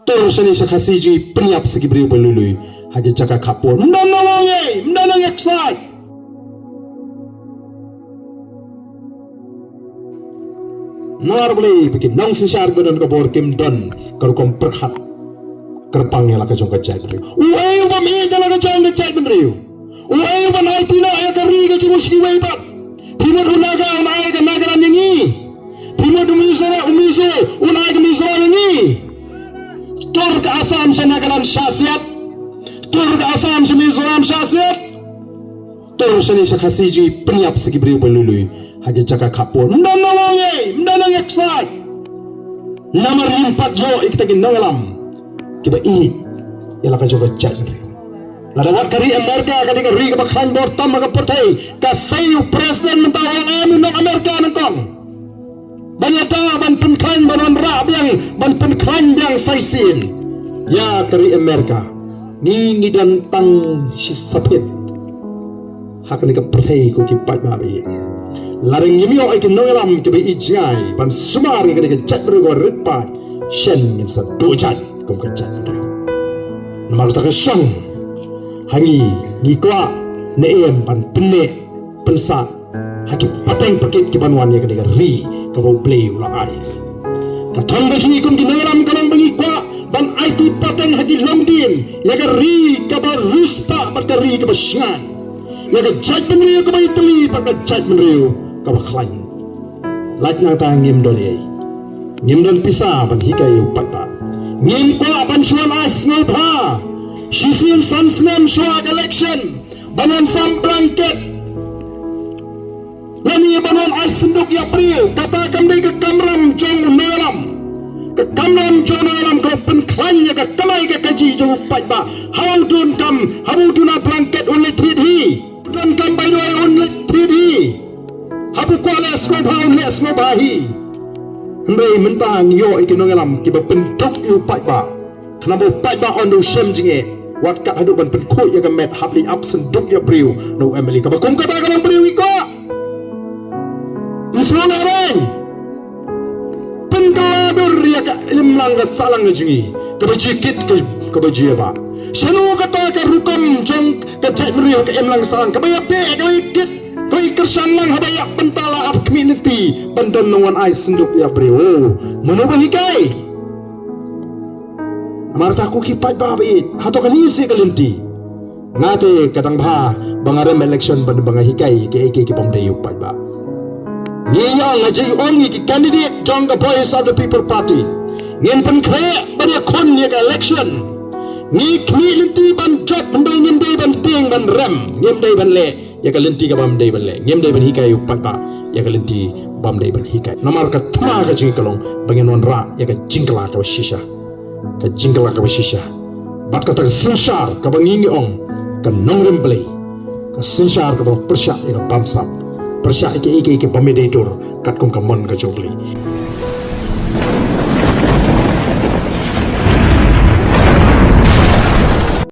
terus ni sakasiji priap segi beri belului hagi cakap kapur mdanang yaksat nar boleh bikin nang sensar godon kapur kim don karukom perhat kerpang yang lakajong kacai beri uai ubam jalan kacang kacai beri uai ubam hai tina ayah kari kacang uski uai bat Pimod unaga unai ke nagaran ini Pimod umiso unai ke misra ini tur ke asam sa nagaran syasiat tur ke asam sa mizoram syasiat tur sa ni sa kasiji priap segi beri belului hagi cakap kapur mdanang yaksat namar limpat yo ikitagin nangalam kiba ihit yala ka joga chat ladawat kari Amerika kadi ka ri ka bakhan bor tam ka portay ka sayu president mentawang amin ng Amerika nangkong banyata ban penkhan ban ra biang ban penkhan biang saisin ya kari Amerika ni dan tang sisapit hakani ka portay ko ki pat babi laring yimio ay kinongalam kiba ijay ban sumari kadi ka chat ro ripat shen min sa dujat kum ka chat namar ta ka syang hangi ngikwa neem pan pene pensa haki pateng pakit ki banwan ya kadiga ri ka bo play ulang ai ka thang ba sini kum ginaram kalang bangikwa ban IT pateng haki lomdin ya ka ri ka ba ruspa ba ka ri ka ba syan ya ka jaj benriu ka ba itli ba ka jaj benriu ka ba khlan laj na ta ngim dole ngim don pisa ban hikai upat ba ngim kwa ban suan as ngobha Shisin Sansnem Swag election banon sam blanket lani banon ay senduk ya priyo katakan di ke kamram jong nalam ke kamram jong nalam ko penklan ya ke kamai ke kaji jong pat ba how dun kam how dun blanket only thi dun kam by the way only thi habu ko les ko ba only asmo bahi ndai mentang yo ikinongalam ki ba penduk yu pat ba kenapa pat ba on do shem jinge wat kat hadu ban penkoi ya gamet habli absen duk ya priu no emily ka bakum kata kalang priu iko musona ren penkaladur ya ka limlang ka salang ngejingi ka bajikit ka bajiba shanu kata ka rukum jong ka jai priu ka emlang salang ka bayape ka ikit ka ikersan lang habaya pentala ab community bandan nongan ai senduk ya priu manoba hikai Marta ku kipat babi hato kanisi kalinti ngate kadang ba bangarem election ban bangahikai ke pamdeyu pat ba ngiya ngaji ongi ki candidate jong the voice of the people party ngin pen kre ban ya kon ya election ni kmilinti ban job ban ngim dei ban ting ban rem ngim dei ban le ya kalinti ka bam dei ban le ngim dei ban hikai pat ba ya kalinti bam dei ban hikai namar ka thma ka jing kalong bangin wan ra ya ka jingla ka shisha ka jingla ka shisha bat ka tag sinshar ka bangingi ong ka nongrem play ka sinshar ka bang persya ka bamsap persya ke pameditor kat kum ka mon ka jongli